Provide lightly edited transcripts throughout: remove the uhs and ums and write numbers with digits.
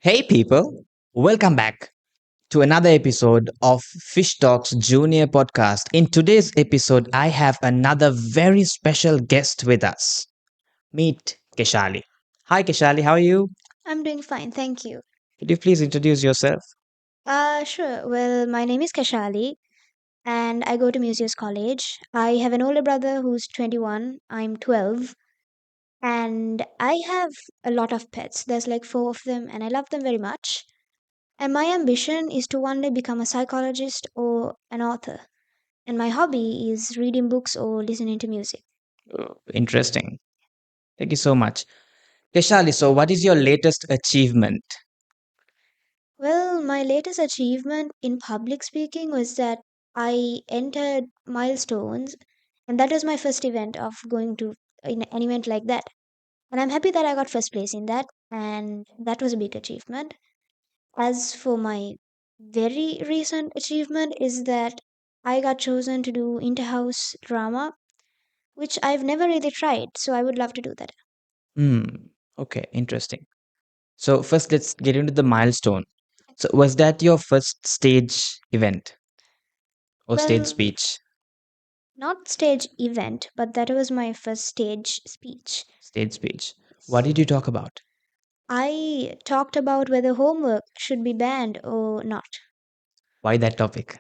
Hey people, welcome back to another episode of Fish Talks Junior Podcast. In today's episode, I have another very special guest with us. Meet Keshalie. Hi Keshalie, how are you? I'm doing fine, thank you. Could you please introduce yourself? Sure. Well, my name is Kashali and I go to Museus College. I have an older brother who's 21, I'm 12, and I have a lot of pets. There's like four of them, and I love them very much. And my ambition is to one day become a psychologist or an author. And my hobby is reading books or listening to music. Interesting. Thank you so much. Keshalie, so what is your latest achievement? Well, my latest achievement in public speaking was that I entered milestones, and that was my first event of going to an event like that. And I'm happy that I got first place in that, and that was a big achievement. As for my very recent achievement, is that I got chosen to do interhouse drama, which I've never really tried, so I would love to do that. Hmm. Okay, interesting. So first let's get into the milestone. So was that your first stage event or stage Well, speech? not stage event, but that was my first stage speech. Stage speech. What did you talk about? I talked about whether homework should be banned or not. Why that topic?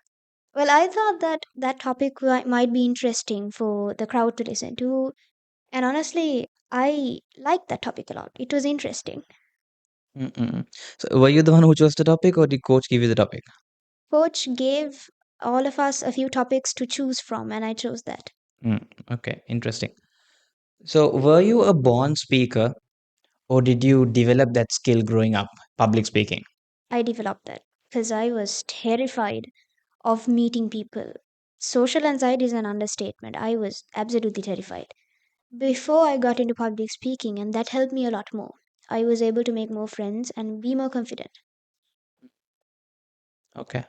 Well, I thought that that topic might be interesting for the crowd to listen to, and honestly, I liked that topic a lot. It was interesting. Mm-mm. So were you the one who chose the topic or did coach give you the topic? Coach gave all of us a few topics to choose from, and I chose that. Mm, okay, interesting. So were you a born speaker or did you develop that skill growing up, public speaking? I developed that because I was terrified of meeting people. Social anxiety is an understatement. I was absolutely terrified before I got into public speaking, and that helped me a lot more. I was able to make more friends and be more confident. Okay.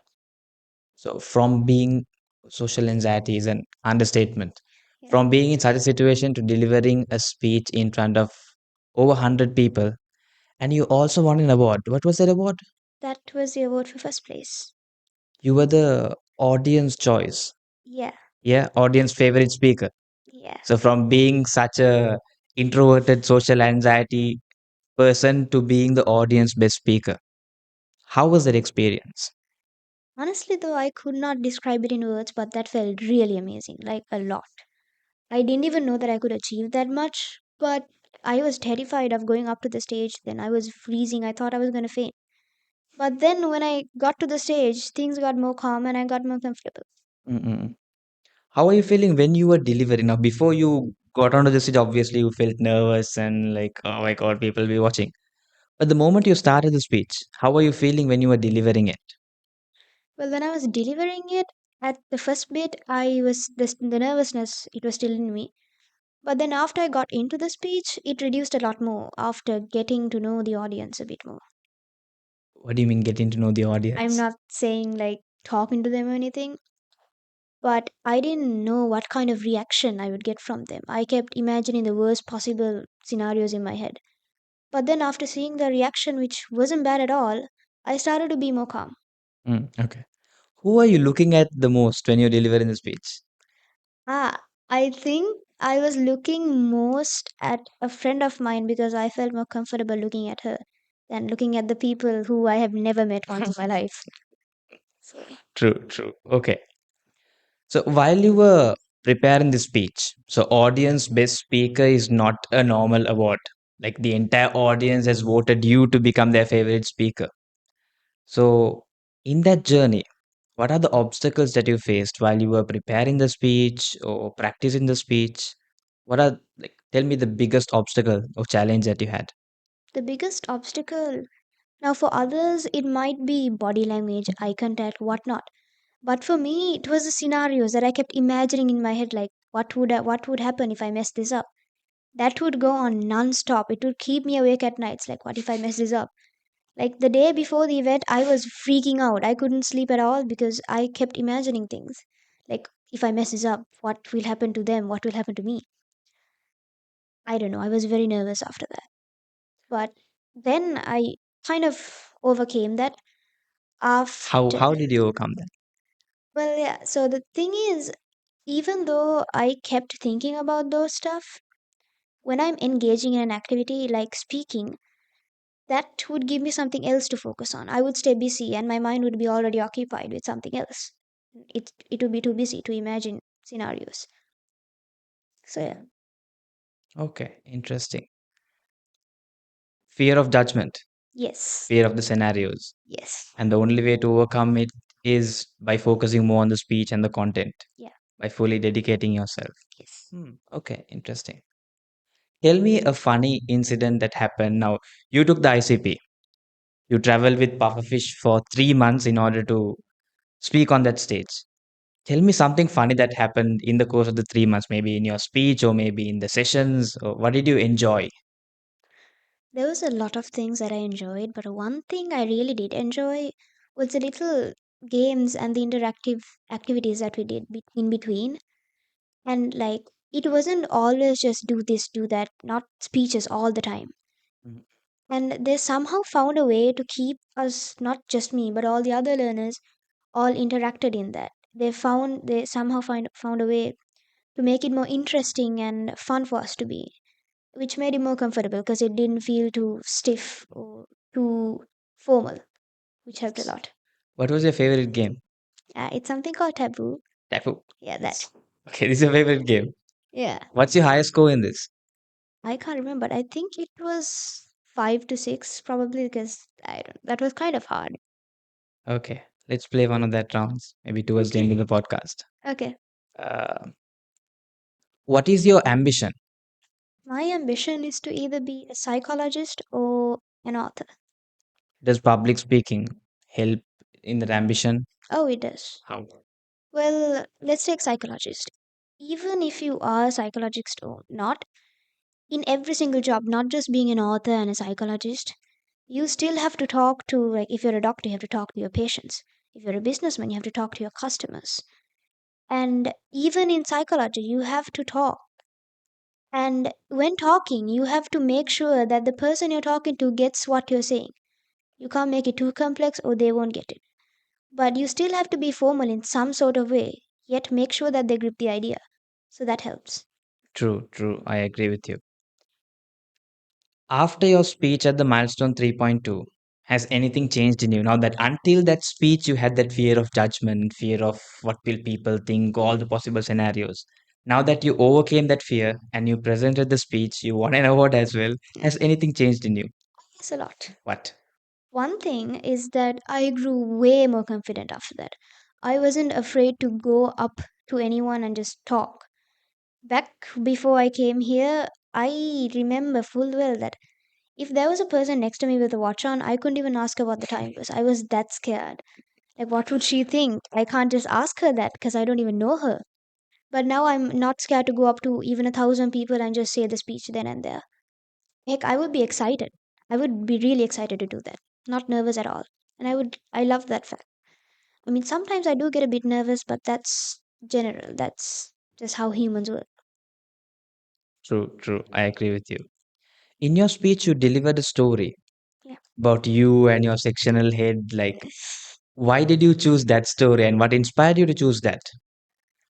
So from being social anxiety is an understatement. Yeah. From being in such a situation to delivering a speech in front of over 100 people and you also won an award. What was that award? That was the award for first place. You were the audience choice. Yeah, Yeah, audience favorite speaker. yeah. So from being such a introverted social anxiety person to being the audience best speaker. How was that experience? Honestly, though, I could not describe it in words, but that felt really amazing, like a lot. I didn't even know that I could achieve that much, but I was terrified of going up to the stage. Then I was freezing. I thought I was going to faint. But then when I got to the stage, things got more calm and I got more comfortable. Mm-mm. How are you feeling when you were delivering? Now, before you got onto the stage, obviously you felt nervous and like, oh my God, people will be watching. But the moment you started the speech, how are you feeling when you were delivering it? Well, when I was delivering it, at the first bit, the nervousness, it was still in me. But then after I got into the speech, it reduced a lot more after getting to know the audience a bit more. What do you mean getting to know the I'm audience? not saying like talking to them or anything, but I didn't know what kind of reaction I would get from them. I kept imagining the worst possible scenarios in my head. But then after seeing the reaction, which wasn't bad at all, I started to be more calm. Okay. Who are you looking at the most when you're delivering the speech? I think I was looking most at a friend of mine because I felt more comfortable looking at her than looking at the people who I have never met once in my life. True, true. Okay. So while you were preparing the speech, so audience best speaker is not a normal award. Like the entire audience has voted you to become their favorite speaker. So in that journey, what are the obstacles that you faced while you were preparing the speech or practicing the speech? What are like tell me the biggest obstacle or challenge that you had? The biggest obstacle now for others it might be body language, eye contact, whatnot. But for me, it was the scenarios that I kept imagining in my head, like what would happen if I mess this up. That would go on non-stop. It would keep me awake at nights. Like, what if I mess this up? Like the day before the event, I was freaking out. I couldn't sleep at all because I kept imagining things. Like, if I mess this up, what will happen to them? What will happen to me? I don't know. I was very nervous after that. But then I kind of overcame that How after. how did you overcome that? Well, yeah, so the thing is, even though I kept thinking about those stuff, when I'm engaging in an activity like speaking, that would give me something else to focus on. I would stay busy and my mind would be already occupied with something else. It would be too busy to imagine scenarios. So yeah. Okay, interesting. Fear of judgment, Yes. fear of the scenarios. Yes. And the only way to overcome it is by focusing more on the speech and the content, Yeah. by fully dedicating yourself. Yes. Okay, interesting. Tell me a funny incident that happened. Now, you took the ICP. You traveled with pufferfish for 3 months in order to speak on that stage. Tell me something funny that happened in the course of the 3 months, maybe in your speech or maybe in the sessions. Or what did you enjoy? There was a lot of things that I enjoyed, but one thing I really did enjoy was the little games and the interactive activities that we did in between. And like, it wasn't always just do this, do that, not speeches all the time. Mhm. And they somehow found a way to keep us, not just me, but all the other learners, all interacted in that. They somehow found a way to make it more interesting and fun for us to be, which made it more comfortable because it didn't feel too stiff or too formal, which helped a lot. What was your favorite game? It's something called taboo. Tapu. Yeah, that. Yes. Okay, this is your favorite game. Yeah, What's your highest score in this? I can't remember. But I think it was 5 to 6 probably because I don't. That was kind of hard. Okay, let's play one of that rounds, maybe towards the end of the podcast. Okay. Uh, what is your ambition? My ambition is to either be a psychologist or an author. Does public speaking help in that ambition? Oh, it does. How? Well, let's take psychologist. Even if you are a psychologist or not, in every single job, not just being an author and a psychologist, you still have to talk to, like, if you're a doctor, you have to talk to your patients. If you're a businessman, you have to talk to your customers. And even in psychology, you have to talk. And when talking, you have to make sure that the person you're talking to gets what you're saying. You can't make it too complex or they won't get it. But you still have to be formal in some sort of way, yet make sure that they grip the idea. So that helps. True, true. I agree with you. After your speech at the milestone 3.2, has anything changed in you now that until that speech you had that fear of judgment, fear of what will people think, all the possible scenarios? Now that you overcame that fear and you presented the speech, you won an award as well. Has anything changed in you? Yes, a lot. What? One thing is that I grew way more confident after that. I wasn't afraid to go up to anyone and just talk. Back before I came here, I remember full well that if there was a person next to me with a watch on, I couldn't even ask her what the time was. I was that scared. Like, what would she think? I can't just ask her that because I don't even know her. But now I'm not scared to go up to even 1,000 people and just say the speech then and there. Heck, I would be excited. I would be really excited to do that. Not nervous at all. And I love that fact. I mean, sometimes I do get a bit nervous, but that's general. That's just how humans work. True, true. I agree with you. In your speech, you delivered a story Yeah. about you and your sectional head. Like, why did you choose that story and what inspired you to choose that?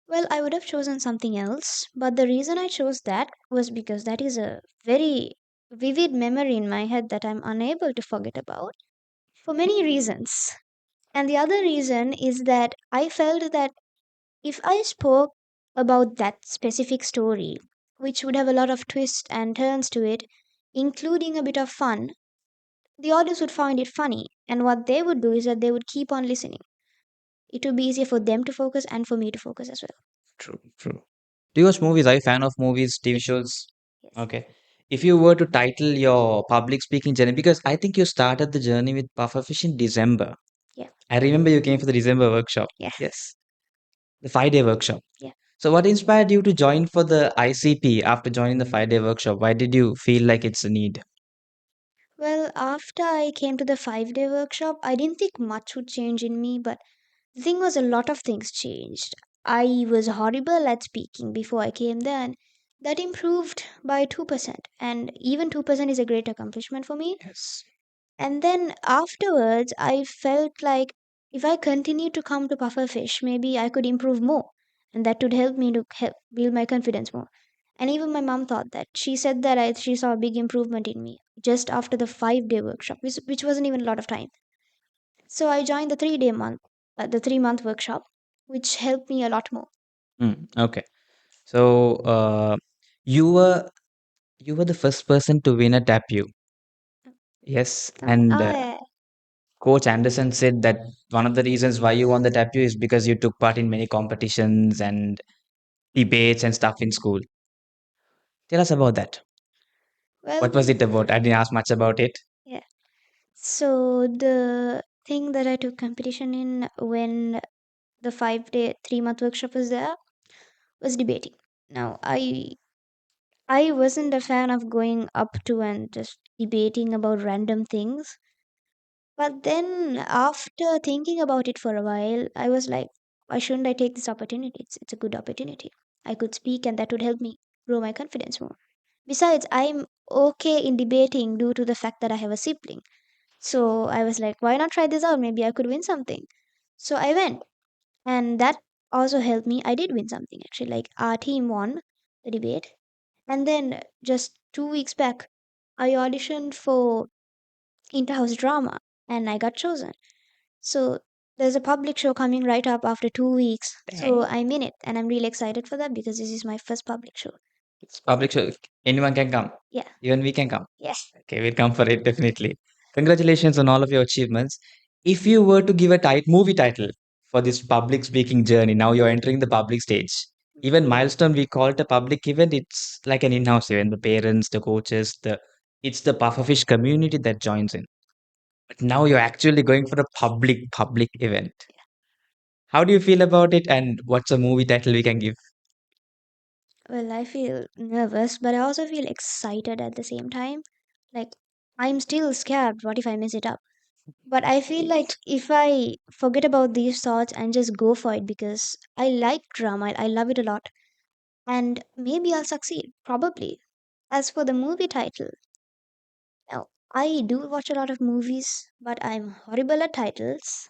Well, I would have chosen something else, but the reason I chose that was because that is a very vivid memory in my head that I'm unable to forget about for many reasons. And the other reason is that I felt that if I spoke about that specific story, which would have a lot of twists and turns to it, including a bit of fun, the audience would find it funny. And what they would do is that they would keep on listening. It would be easier for them to focus and for me to focus as well. True, true. Do you watch movies? Are you a fan of movies, TV shows? Yes. Okay. If you were to title your public speaking journey, because I think you started the journey with pufferfish in December. Yeah. I remember you came for the December workshop. Yeah. Yes. The 5 day workshop. Yeah. So, what inspired you to join for the ICP after joining the 5 day workshop? Why did you feel like it's a need? Well, after I came to the 5 day workshop, I didn't think much would change in me, but the thing was, a lot of things changed. I was horrible at speaking before I came there, and that improved by 2%. And even 2% is a great accomplishment for me. Yes. And then afterwards, I felt like if I continue to come to pufferfish, maybe I could improve more, and that would help me to help build my confidence more. And even my mom thought that. She said that she saw a big improvement in me just after the 5 day workshop, which wasn't even a lot of time. So I joined the 3 month workshop, which helped me a lot more. Okay. So you were you were the first person to win a tapu. Yes, and Oh yeah. Coach Anderson said that one of the reasons why you won the tapu is because you took part in many competitions and debates and stuff in school. Tell us about that. What was Well, it about? I didn't ask much about it. yeah. So the thing that I took competition in when the 5 day 3 month workshop was there was debating. Now I wasn't a fan of going up to and just debating about random things. But then after thinking about it for a while, I was like, why shouldn't I take this opportunity? It's a good opportunity. I could speak and that would help me grow my confidence more. Besides, I'm okay in debating due to the fact that I have a sibling. So I was like, why not try this out? Maybe I could win something. So I went, and that also helped me. I did win something actually. Like our team won the debate, and then just 2 weeks back, I auditioned for Interhouse Drama, and I got chosen. So there's a public show coming right up after 2 weeks. So Dang. I'm in it, and I'm really excited for that because this is my first public show. It's public show. Anyone can come. Yeah. Even we can come. Yes. Okay, we'll come for it definitely. Congratulations on all of your achievements. If you were to give a movie title for this public speaking journey, now you're entering the public stage. Even milestone, we call it a public event. It's like an in-house event. The parents, the coaches, it's the pufferfish community that joins in. But now you're actually going for a public event. How do you feel about it? And what's a movie title we can give? Well, I feel nervous, but I also feel excited at the same time. Like, I'm still scared. What if I mess it up? But I feel like if I forget about these thoughts and just go for it because I like drama, I love it a lot, and maybe I'll succeed. Probably. As for the movie title, now, I do watch a lot of movies, but I'm horrible at titles.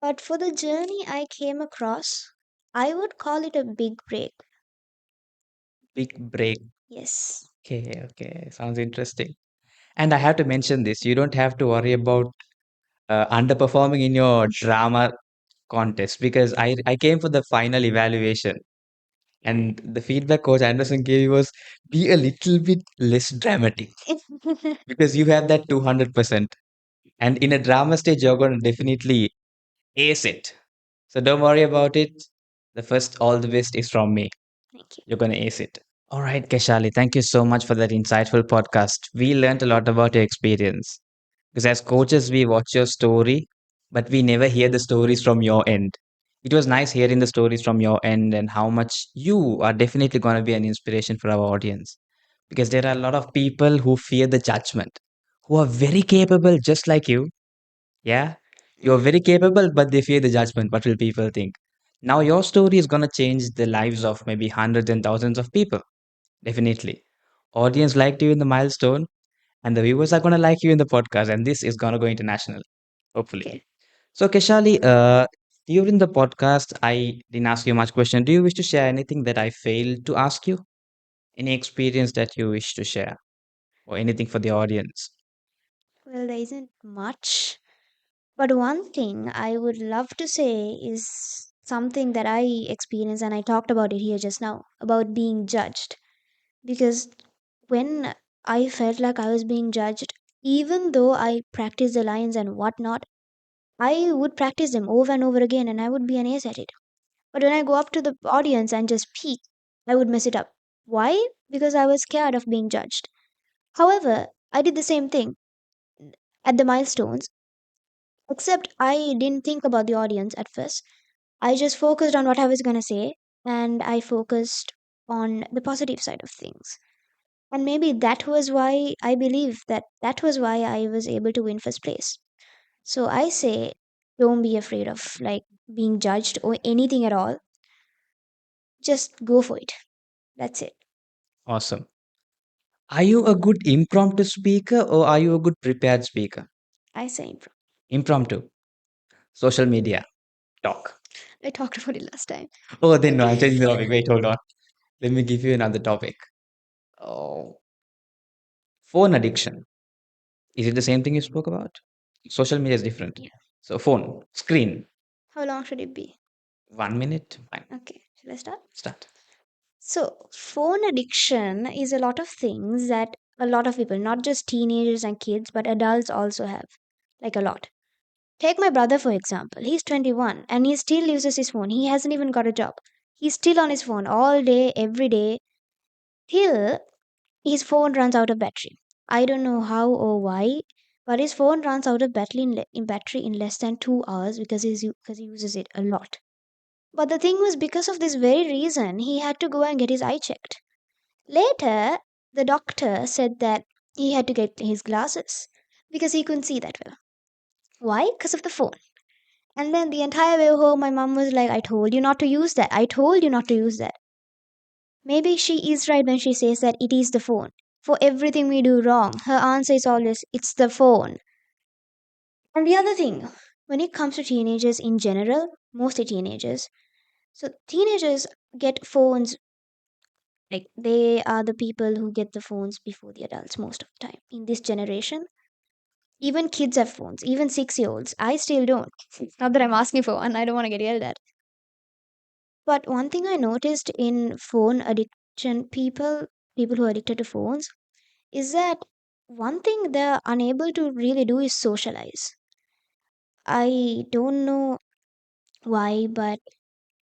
But for the journey I came across, I would call it a big break. Big break. Yes. Okay, okay. Sounds interesting. And I have to mention this. You don't have to worry about underperforming in your drama contest because I came for the final evaluation and the feedback coach Anderson gave was be a little bit less dramatic because you have that 200%. And in a drama stage, you're going to definitely ace it. So don't worry about it. The first all the best is from me. Thank you. You're going to ace it. All right, Keshali, thank you so much for that insightful podcast. We learned a lot about your experience. Because as coaches, we watch your story, but we never hear the stories from your end. It was nice hearing the stories from your end and how much you are definitely going to be an inspiration for our audience. Because there are a lot of people who fear the judgment, who are very capable, just like you. Yeah, you're very capable, but they fear the judgment. What will people think? Now, your story is going to change the lives of maybe hundreds and thousands of people. Definitely. Audience liked you in the milestone, and the viewers are going to like you in the podcast, and this is going to go international, hopefully. Okay. So, Keshali, during the podcast, I didn't ask you much question. Do you wish to share anything that I failed to ask you? Any experience that you wish to share, or anything for the audience? Well, there isn't much. But one thing I would love to say is something that I experienced, and I talked about it here just now about being judged. Because when I felt like I was being judged, even though I practiced the lines and whatnot, I would practice them over and over again and I would be an ace at it. But when I go up to the audience and just speak, I would mess it up. Why? Because I was scared of being judged. However, I did the same thing at the milestones, except I didn't think about the audience at first. I just focused on what I was going to say and I focused on the positive side of things. And maybe that was why I believe that that was why I was able to win first place. So I say, don't be afraid of like being judged or anything at all. Just go for it. That's it. Awesome. Are you a good impromptu speaker or are you a good prepared speaker? I say improv. Impromptu. Social media. Talk. I talked about it last time. Oh, then no, I'm changing the topic. Wait, hold on. Let me give you another topic. Oh, phone addiction. Is it the same thing you spoke about? Social media is different. Yeah. So, phone, screen, How long should it be? 1 minute. Fine. Okay, shall I start? Start. So, phone addiction is a lot of things that a lot of people, not just teenagers and kids, but adults also have. Like a lot. Take my brother, for example. He's 21 and he still uses his phone. He hasn't even got a job. He's still on his phone all day, every day, till his phone runs out of battery. I don't know how or why, but his phone runs out of battery in less than 2 hours because because he uses it a lot. But the thing was, because of this very reason, he had to go and get his eye checked. Later, the doctor said that he had to get his glasses because he couldn't see that well. Why? Because of the phone. And then the entire way home, my mom was like, I told you not to use that. I told you not to use that. Maybe she is right when she says that it is the phone. For everything we do wrong, her answer is always, it's the phone. And the other thing, when it comes to teenagers in general, mostly teenagers, so teenagers get phones, like they are the people who get the phones before the adults most of the time. In this generation, even kids have phones, even 6 year olds. I still don't. Not that I'm asking for one, I don't want to get yelled at. But one thing I noticed in phone addiction people who are addicted to phones, is that one thing they're unable to really do is socialize. I don't know why, but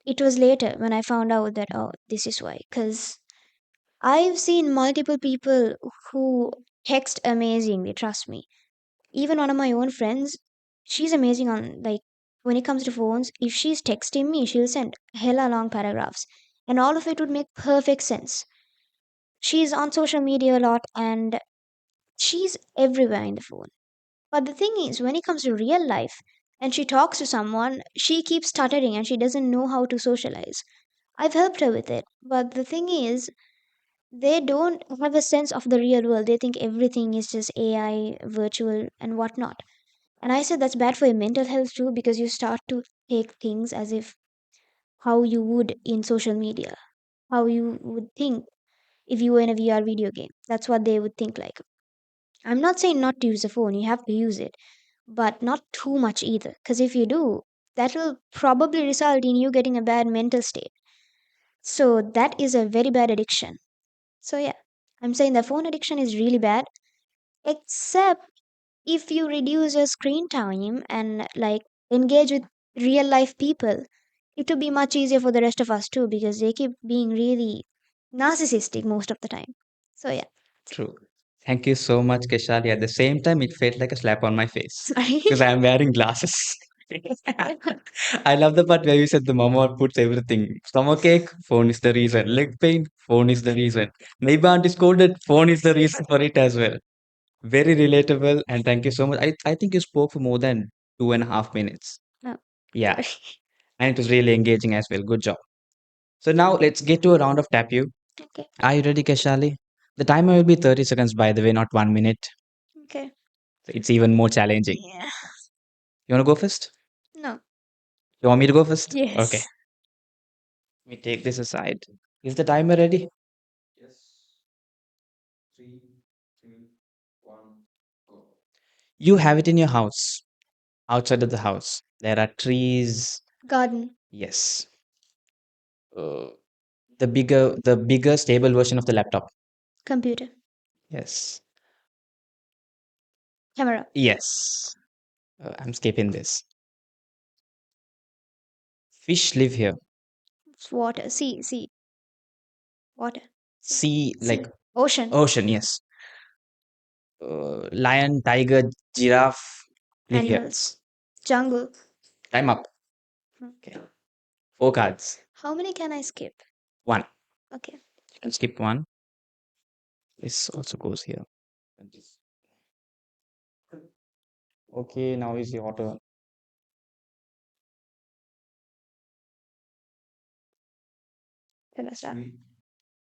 it was later when I found out that, oh, this is why. Because I've seen multiple people who text amazingly, trust me. Even one of my own friends, she's amazing on, like, when it comes to phones. If she's texting me, she'll send hella long paragraphs, and all of it would make perfect sense. She's on social media a lot, and she's everywhere in the phone. But the thing is, when it comes to real life and she talks to someone, she keeps stuttering and she doesn't know how to socialize. I've helped her with it. But the thing is, they don't have a sense of the real world. They think everything is just AI, virtual, and whatnot. And I said that's bad for your mental health too, because you start to take things as if how you would in social media, how you would think if you were in a VR video game. That's what they would think like. I'm not saying not to use a phone, you have to use it, but not too much either. Because if you do, that will probably result in you getting a bad mental state. So that is a very bad addiction. So yeah, I'm saying the phone addiction is really bad, except if you reduce your screen time and like engage with real life people, it would be much easier for the rest of us too, because they keep being really narcissistic most of the time. So yeah. True. Thank you so much, Keshali. At the same time, it felt like a slap on my face Sorry. because I am wearing glasses. I love the part where you said the mama puts everything. Stomachache, phone is the reason. Leg pain, phone is the reason. Maybe auntie scolded, phone is the reason for it as well. Very relatable, and thank you so much. I think you spoke for more than 2.5 minutes. No, Yeah, sorry. and it was really engaging as well. Good job. So now let's get to a round of tap you. Okay. Are you ready, Keshali? The timer will be 30 seconds, by the way, not 1 minute. Okay. So it's even more challenging. Yeah. You want to go first? No. You want me to go first? Okay. Yes. Let me take this aside. Is the timer ready? You have it in your house. Outside of the house, there are trees. Garden. Yes. Uh, the bigger stable version of the laptop. Computer. Yes. Camera. Yes. I'm skipping this. Fish live here. Water. Sea. Water. Sea, like Ocean. ocean. Yes. Lion, tiger, giraffe live here. Animals. Jungle. Time up. Okay. Four cards. How many can I skip? One. Okay. You can skip one. This also goes here. And this. Okay, now is your turn. Then I start. Three,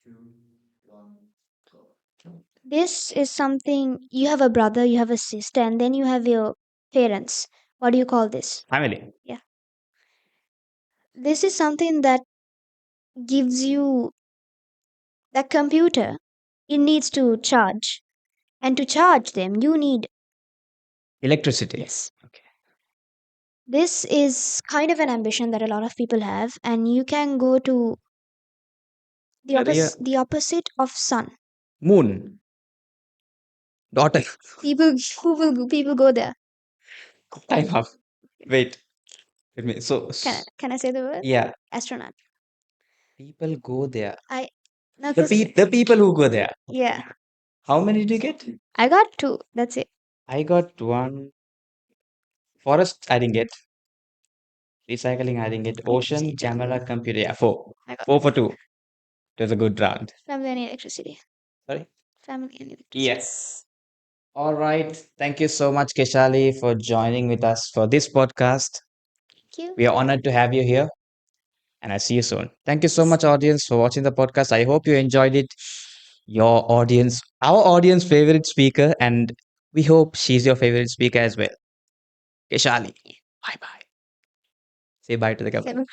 two, one, go. This is something you have a brother, you have a sister, and then you have your parents. What do you call this? Family. Yeah. This is something that gives you the computer. It needs to charge. And to charge them, you need. Electricity. Yes. This is kind of an ambition that a lot of people have, and you can go to Yeah. the opposite of sun. Moon. Daughter. People go there. Time up. Wait. Let me. So, Can I say the word? yeah. Astronaut. People go there. I no, The, 'cause the people who go there. yeah, How many did you get? I got two. That's it. I got one. Forest, I didn't get. Recycling, I didn't get. Ocean, Electricity too. camera, computer. Yeah, four. I got 4 for 2. It was a good round. family and electricity. Sorry? Family and electricity. Yes. All right. Thank you so much, Keshali, for joining with us for this podcast. Thank you. We are honored to have you here, and I see you soon. Thank you so much, audience, for watching the podcast. I hope you enjoyed it. Your audience, our audience favorite speaker, and we hope she's your favorite speaker as well. Keshali, bye bye. Say bye to the camera.